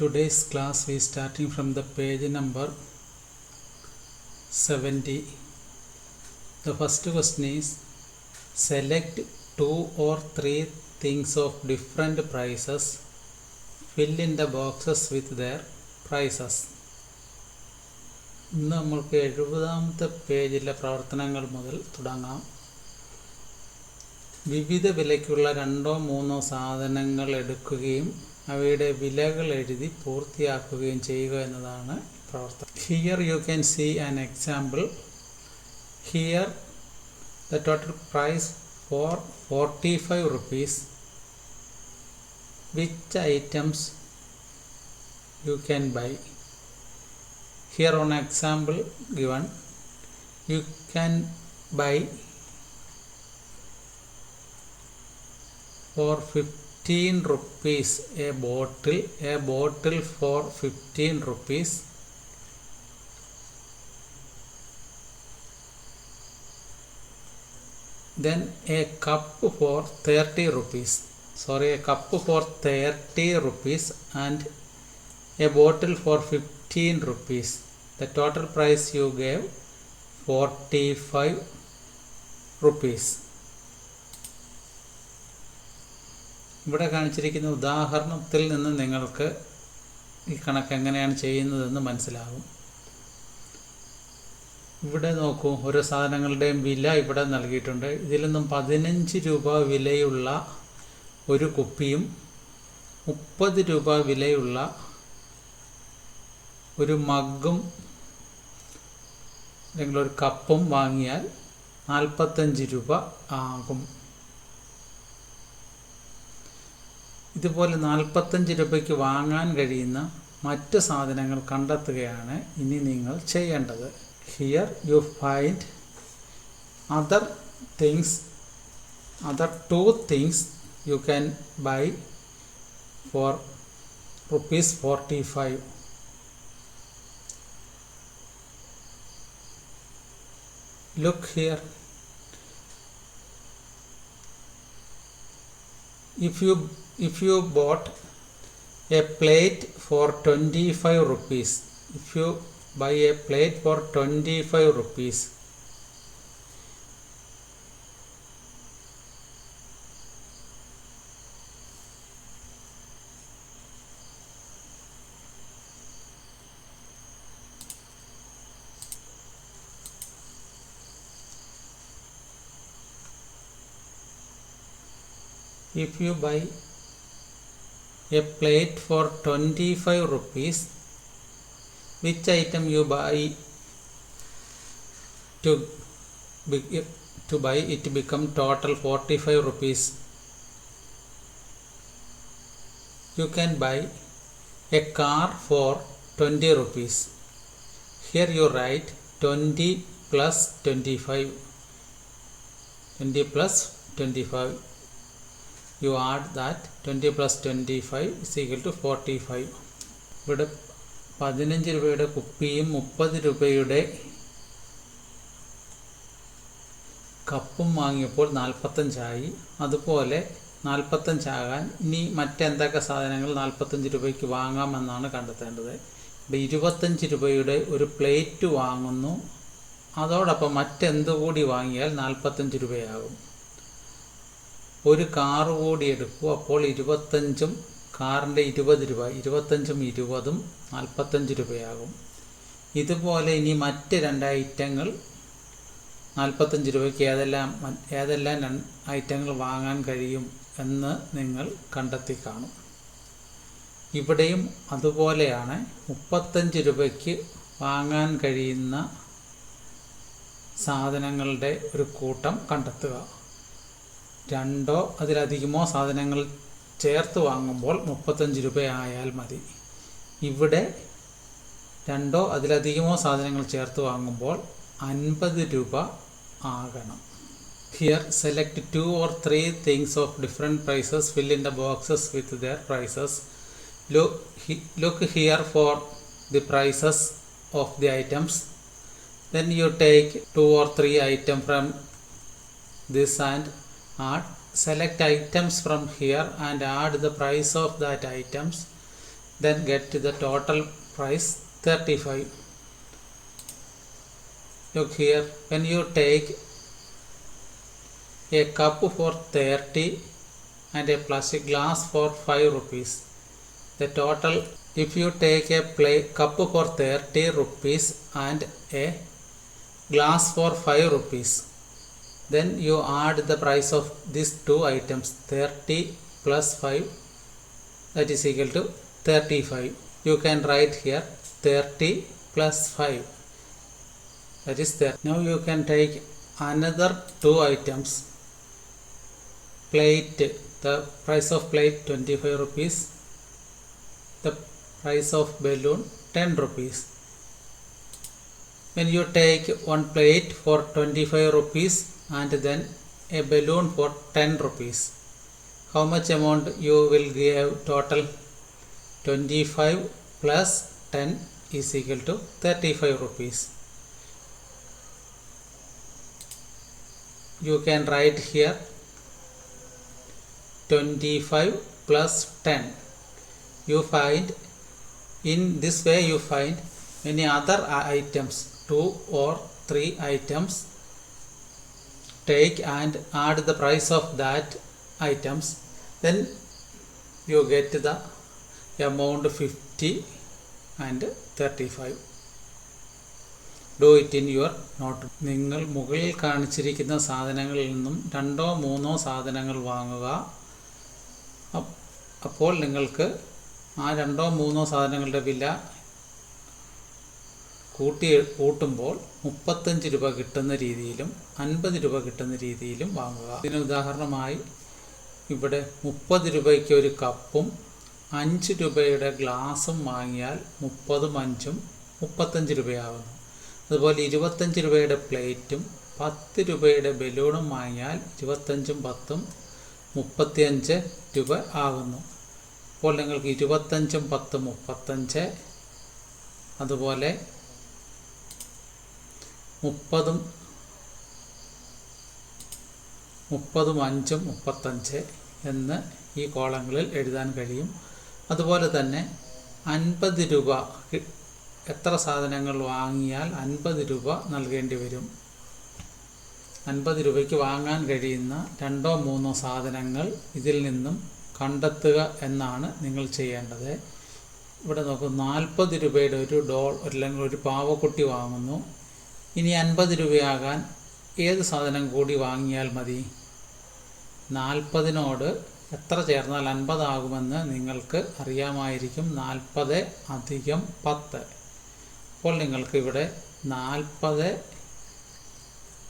Today's class we starting from the page number 70. The first question is select 2 or 3 things of different prices. Fill in the boxes with their prices. ഇന്ന് നമ്മൾക്ക് 70ാമത്തെ പേജിലെ പ്രവർത്തനങ്ങൾ മുതൽ തുടങ്ങാം. വിവിധ വിലയ്ക്കുള്ള 2-3 സാധനങ്ങൾ എടുക്കുകയും അവയുടെ വിലകൾ എഴുതി പൂർത്തിയാക്കുകയും ചെയ്യുക എന്നതാണ് പ്രവർത്തനം. Here you can see an example. Here the total price for 45 rupees. Which items you can buy? Here on example given, you can buy for 15 rupees a bottle for 15 rupees. Then a cup for 30 rupees. A cup for 30 rupees and a bottle for 15 rupees. The total price you gave 45 rupees. ഇവിടെ കാണിച്ചിരിക്കുന്ന ഉദാഹരണത്തിൽ നിന്ന് നിങ്ങൾക്ക് ഈ കണക്ക് എങ്ങനെയാണ് ചെയ്യുന്നതെന്ന് മനസ്സിലാകും. ഇവിടെ നോക്കൂ, ഓരോ സാധനങ്ങളുടെയും വില ഇവിടെ നൽകിയിട്ടുണ്ട്. ഇതിൽ നിന്നും 15 രൂപ വിലയുള്ള ഒരു കുപ്പിയും 30 രൂപ വിലയുള്ള ഒരു മഗ്ഗും അല്ലെങ്കിൽ ഒരു കപ്പും വാങ്ങിയാൽ 45 രൂപ ആകും. ഇതുപോലെ 45 രൂപയ്ക്ക് വാങ്ങാൻ കഴിയുന്ന മറ്റ് സാധനങ്ങൾ കണ്ടെത്തുകയാണ് ഇനി നിങ്ങൾ ചെയ്യേണ്ടത്. Here you find other 2 things you can buy for rupees 45. Look here. If you bought a plate for 25 rupees, if you buy a plate for 25 rupees, if you buy a plate for 25 rupees, which item you buy to buy it become total 45 rupees. You can buy a car for 20 rupees. Here you write 20 plus 25. 20 plus 25. You add that 20 plus 25 is equal to 45. ഇവിടെ 15 രൂപയുടെ കുപ്പിയും 30 രൂപയുടെ കപ്പും വാങ്ങിയപ്പോൾ 45 അതുപോലെ 45 ഇനി മറ്റെന്തൊക്കെ സാധനങ്ങൾ 45 രൂപയ്ക്ക് വാങ്ങാമെന്നാണ് കണ്ടെത്തേണ്ടത്. ഇപ്പോൾ 25 രൂപയുടെ ഒരു പ്ലേറ്റ് വാങ്ങുന്നു, അതോടൊപ്പം മറ്റെന്തുകൂടി വാങ്ങിയാൽ 45 രൂപയാകും. ഒരു കാറ് കൂടി എടുക്കൂ, അപ്പോൾ 25ഉം കാറിൻ്റെ 20 രൂപ, 25ഉം 20ഉം 45 രൂപയാകും. ഇതുപോലെ ഇനി മറ്റ് 2 ഐറ്റങ്ങൾ 45 രൂപയ്ക്ക് ഏതെല്ലാം ഐറ്റങ്ങൾ വാങ്ങാൻ കഴിയും എന്ന് നിങ്ങൾ കണ്ടെത്തി കാണും. ഇവിടെയും അതുപോലെയാണ്. 35 രൂപയ്ക്ക് വാങ്ങാൻ കഴിയുന്ന സാധനങ്ങളുടെ ഒരു കൂട്ടം കണ്ടെത്തുക. 2 അതിലധികമോ സാധനങ്ങൾ ചേർത്ത് വാങ്ങുമ്പോൾ 35 രൂപയായാൽ മതി. ഇവിടെ 2 അതിലധികമോ സാധനങ്ങൾ ചേർത്ത് വാങ്ങുമ്പോൾ 50 രൂപ ആകണം. Here select 2 or 3 things of different prices. Fill in the boxes with their prices. Look here for the prices of the items. Then you take 2 or 3 items from this and select items from here and add the price of that items. then get to the total price 35. Look here, when you take a cup for 30 and a plastic glass for 5 rupees, the total, if you take a cup for 30 rupees and a glass for 5 rupees, then you add the price of these two items, 30 plus 5, that is equal to 35. You can write here 30 plus 5, that is there. Now you can take another two items. Plate, the price of plate 25 rupees, the price of balloon 10 rupees. When you take one plate for 25 rupees and then a balloon for 10 rupees, how much amount you will give total? 25 plus 10 is equal to 35 rupees. You can write here 25 plus 10. You find, in this way you find many other items, 2 or 3 items, take and add the price of that items, then you get the amount 50 and 35. Do it in your note. നിങ്ങൾ മുകളിൽ കാണിച്ചിരിക്കുന്ന സാധനങ്ങളിൽ നിന്നും 2 or 3 സാധനങ്ങൾ വാങ്ങുക. അപ്പോൾ നിങ്ങൾക്ക് ആ 2 or 3 സാധനങ്ങളുടെ വില കൂട്ടുമ്പോൾ 35 രൂപ കിട്ടുന്ന രീതിയിലും 50 രൂപ കിട്ടുന്ന രീതിയിലും വാങ്ങുക. ഇതിന് ഉദാഹരണമായി ഇവിടെ 30 രൂപയ്ക്ക് ഒരു കപ്പും 5 രൂപയുടെ ഗ്ലാസും വാങ്ങിയാൽ 30ഉം 5ഉം 35 രൂപയാകുന്നു. അതുപോലെ 25 രൂപയുടെ പ്ലേറ്റും 10 രൂപയുടെ ബലൂണും വാങ്ങിയാൽ 25ഉം 10ഉം 35 രൂപ ആകുന്നു. അപ്പോൾ നിങ്ങൾക്ക് 25ഉം 10ഉം 35, അതുപോലെ 30ഉം 5ഉം 35 എന്ന് ഈ കോളങ്ങളിൽ എഴുതാൻ കഴിയും. അതുപോലെ തന്നെ 50 രൂപ, എത്ര സാധനങ്ങൾ വാങ്ങിയാൽ 50 രൂപ നൽകേണ്ടി വരും. 50 രൂപയ്ക്ക് വാങ്ങാൻ കഴിയുന്ന 2 or 3 സാധനങ്ങൾ ഇതിൽ നിന്നും കണ്ടെത്തുക എന്നാണ് നിങ്ങൾ ചെയ്യേണ്ടത്. ഇവിടെ നോക്കൂ, 40 രൂപയുടെ ഒരു ഡോൾ അല്ലെങ്കിൽ ഒരു പാവക്കുട്ടി വാങ്ങുന്നു. ഇനി 50 രൂപയാകാൻ ഏത് സാധനം കൂടി വാങ്ങിയാൽ മതി? 40നോട് എത്ര ചേർന്നാൽ 50 ആകുമെന്ന് നിങ്ങൾക്ക് അറിയാമായിരിക്കും. 40 അധികം 10. അപ്പോൾ നിങ്ങൾക്ക് ഇവിടെ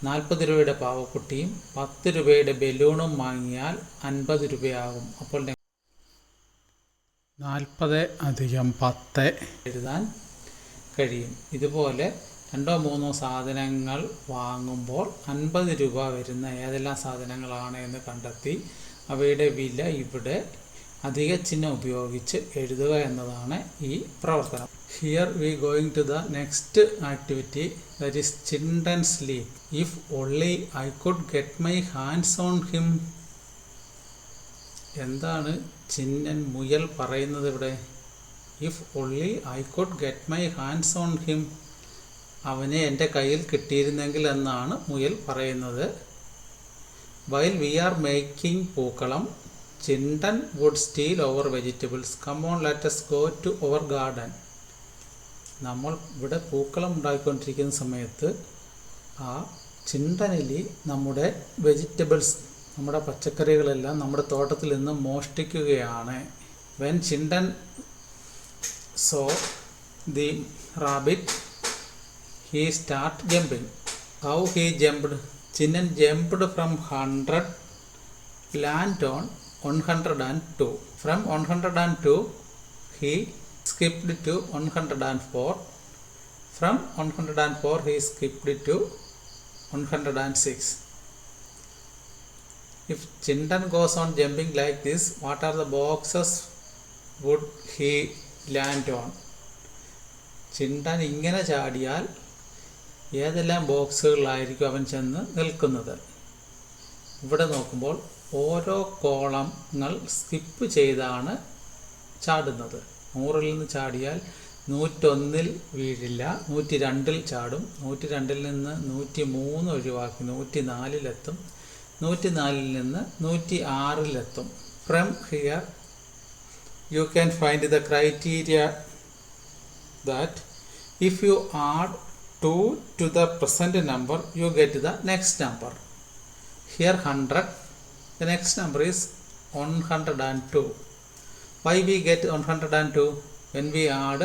40 രൂപയുടെ പാവക്കുട്ടിയും 10 രൂപയുടെ ബലൂണും വാങ്ങിയാൽ 50 രൂപയാകും. അപ്പോൾ 40 അധികം 10 എഴുതാൻ കഴിയും. ഇതുപോലെ 2 or 3 സാധനങ്ങൾ വാങ്ങുമ്പോൾ 50 രൂപ വരുന്ന ഏതെല്ലാം സാധനങ്ങളാണ് എന്ന് കണ്ടെത്തി അവയുടെ വില ഇവിടെ അധിക ചിഹ്നം ഉപയോഗിച്ച് എഴുതുക എന്നതാണ് ഈ പ്രവർത്തനം. Here we going to the next activity, that is children's sleep. If only I could get my hands on him. എന്താണ് ചിന്നൻ മുയൽ പറയുന്നത് ഇവിടെ? If only I could get my hands on him. അവനെ എൻ്റെ കയ്യിൽ കിട്ടിയിരുന്നെങ്കിൽ എന്നാണ് മുയൽ പറയുന്നത്. While we are making പൂക്കളം, Chindan would steal our vegetables. Come on, let us go to our garden. നമ്മൾ ഇവിടെ പൂക്കളം ഉണ്ടാക്കിക്കൊണ്ടിരിക്കുന്ന സമയത്ത് ആ ചിണ്ടനെലി നമ്മുടെ വെജിറ്റബിൾസ്, നമ്മുടെ പച്ചക്കറികളെല്ലാം നമ്മുടെ തോട്ടത്തിൽ നിന്ന് മോഷ്ടിക്കുകയാണ്. When Chindan saw the rabbit, he started jumping. How he jumped? Chinnan jumped from 100, land on 102. From 102 he skipped to 104. From 104 he skipped to 106. If Chintan goes on jumping like this, what are the boxes would he land on? Chindan ഇങ്ങനെ ചാടിയാൽ ഏതെല്ലാം ബോക്സുകളിലായിരിക്കും അവൻ ചെന്ന് നിൽക്കുന്നത്? ഇവിടെ നോക്കുമ്പോൾ ഓരോ കോളങ്ങൾ skip ചെയ്താണ് ചാടുന്നത്. 100-ൽ നിന്ന് ചാടിയാൽ 101-ൽ വീഴില്ല, 102-ൽ ചാടും. 102-ൽ നിന്ന് 103 ഒഴിവാക്കി 104-ലെത്തും. 104-ൽ നിന്ന് 106-ലെത്തും. From here you can find the criteria that if you add 2 to the present number, you get the next number. Here 100, the next number is 102. Why we get 102? When we add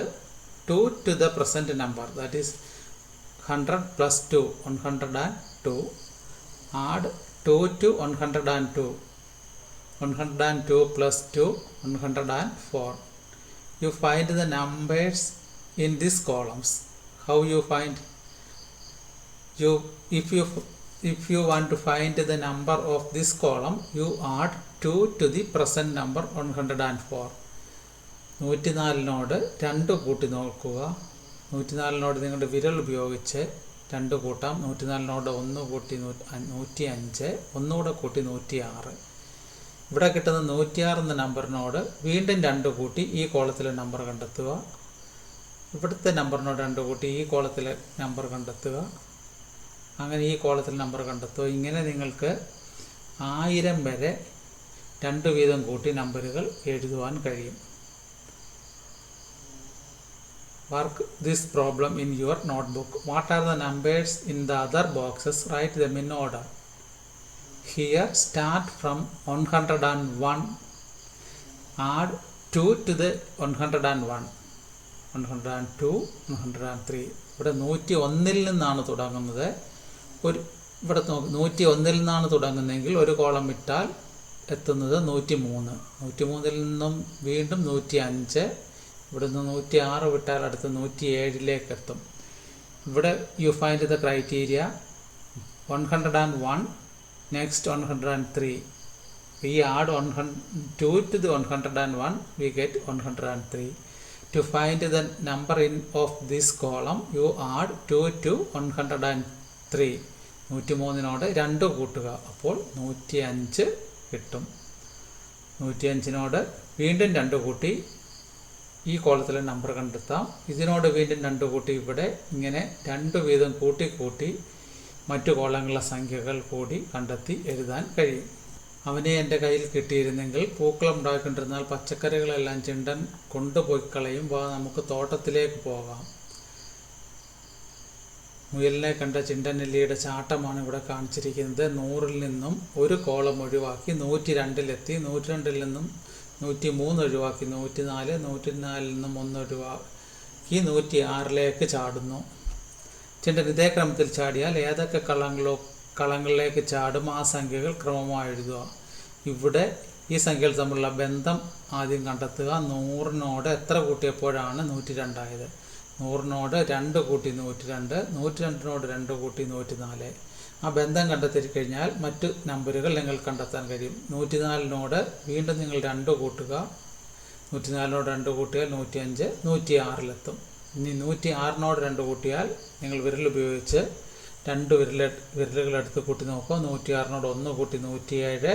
2 to the present number, that is 100 plus 2, 102. Add 2 to 102. 102 plus 2, 104. You find the numbers in these columns. How you find? If you want to find the number of this column, you add 2 to the present number 104. 104-നോട് 2 കൂട്ടി നോക്കുക. 104-നോട് നിങ്ങളുടെ വിരൽ ഉപയോഗിച്ച് 2 കൂട്ടാം. 104-നോട് 1 കൂട്ടി 105, ഒന്നുകൂടെ കൂട്ടി 106. ഇവിടെ കിട്ടുന്ന 106 എന്ന നമ്പറിനോട് വീണ്ടും 2 കൂട്ടി ഈ കോളത്തിലെ നമ്പർ കണ്ടെത്തുക. ഇവിടുത്തെ നമ്പറിനോട് 2 കൂട്ടി ഈ കോളത്തിലെ നമ്പർ കണ്ടെത്തുക. അങ്ങനെ ഈ കോളത്തിലെ നമ്പർ കണ്ടെത്തുക. ഇങ്ങനെ നിങ്ങൾക്ക് 1000 വരെ 2 വീതം കൂട്ടി നമ്പറുകൾ എഴുതുവാൻ കഴിയും. Work this problem in your notebook. What are the numbers in the other boxes? Write them in order. Here start from 101. Add 2 to the 101. 102, 103. ഇവിടെ 101-ൽ നിന്നാണ് തുടങ്ങുന്നത്. ഇവിടെ 101-ൽ നിന്നാണ് തുടങ്ങുന്നതെങ്കിൽ ഒരു കോളം ഇട്ടാൽ എത്തുന്നത് 103. 103-ൽ നിന്നും വീണ്ടും 105. ഇവിടുന്ന് 106 വിട്ടാൽ അടുത്ത് 107-ലേക്ക് എത്തും. ഇവിടെ you find the criteria 101. Next 103. We add 2 to the 101, we get 103. To find the number of this column, you add 2 to 103. 103-നോട് 2 കൂട്ടുക, അപ്പോൾ 105 കിട്ടും. 105-നോട് വീണ്ടും 2 കൂട്ടി ഈ കോളത്തിലെ നമ്പർ കണ്ടെത്താം. ഇതിനോട് വീണ്ടും 2 കൂട്ടി ഇവിടെ ഇങ്ങനെ 2 വീതം കൂട്ടി മറ്റു കോളങ്ങളിലെ സംഖ്യകൾ കൂടി കണ്ടെത്തി എഴുതാൻ കഴിയും. അവനെ എൻ്റെ കയ്യിൽ കിട്ടിയിരുന്നെങ്കിൽ പൂക്കളം ഉണ്ടാക്കിക്കൊണ്ടിരുന്നാൽ പച്ചക്കറികളെല്ലാം ചിണ്ടൻ കൊണ്ടുപോയി കളയും. നമുക്ക് തോട്ടത്തിലേക്ക് പോകാം. മുയലിനെ കണ്ട ചിണ്ടനെല്ലിയുടെ ചാട്ടമാണ് ഇവിടെ കാണിച്ചിരിക്കുന്നത്. 100-ൽ നിന്നും ഒരു കോളം ഒഴിവാക്കി 102-ലെത്തി. 102-ൽ നിന്നും 103 ഒഴിവാക്കി 104. 104-ൽ നിന്നും 1 ഒഴിവാക്കി 106-ലേക്ക് ചാടുന്നു. ചിണ്ടൻ ഇതേ ക്രമത്തിൽ ചാടിയാൽ ഏതൊക്കെ കളങ്ങളിലേക്ക് ചാടും ആ സംഖ്യകൾ ക്രമമായി എഴുതുക. ഇവിടെ ഈ സംഖ്യകൾ തമ്മിലുള്ള ബന്ധം ആദ്യം കണ്ടെത്തുക. 100-നോട് എത്ര കൂട്ടിയപ്പോഴാണ് 102 ആയത്? 100-നോട് 2 കൂട്ടി 102, 102-നോട് 2 കൂട്ടി 104. ആ ബന്ധം കണ്ടെത്തി കഴിഞ്ഞാൽ മറ്റു നമ്പറുകൾ നിങ്ങൾ കണ്ടെത്താൻ കഴിയും. 104-നോട് വീണ്ടും നിങ്ങൾ 2 കൂട്ടുക. 104-നോട് 2 കൂട്ടിയാൽ 105, 106-ലെത്തും. ഇനി 106-നോട് 2 കൂട്ടിയാൽ നിങ്ങൾ വിരൽ ഉപയോഗിച്ച് 2 വിരലുകളെടുത്ത് കൂട്ടി നോക്കുക. 106-നോട് 1 കൂട്ടി 107,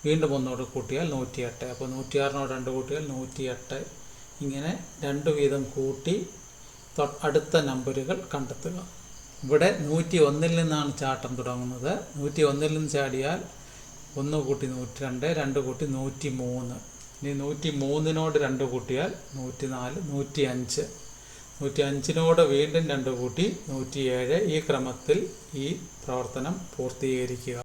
വീണ്ടും 1 കൂട്ടിയാൽ 108. അപ്പോൾ 106-നോട് 2 കൂട്ടിയാൽ 108. ഇങ്ങനെ 2 വീതം കൂട്ടി അടുത്ത നമ്പറുകൾ കണ്ടെത്തുക. ഇവിടെ 101-ൽ നിന്നാണ് ചാട്ടം തുടങ്ങുന്നത്. 101-ൽ നിന്ന് ചാടിയാൽ 1 കൂട്ടി 102, 2 കൂട്ടി 103. ഇനി 103-നോട് 2 കൂട്ടിയാൽ 104, 105. 105-നോട് വീണ്ടും 2 കൂട്ടി 107. ഈ ക്രമത്തിൽ ഈ പ്രവർത്തനം പൂർത്തീകരിക്കുക.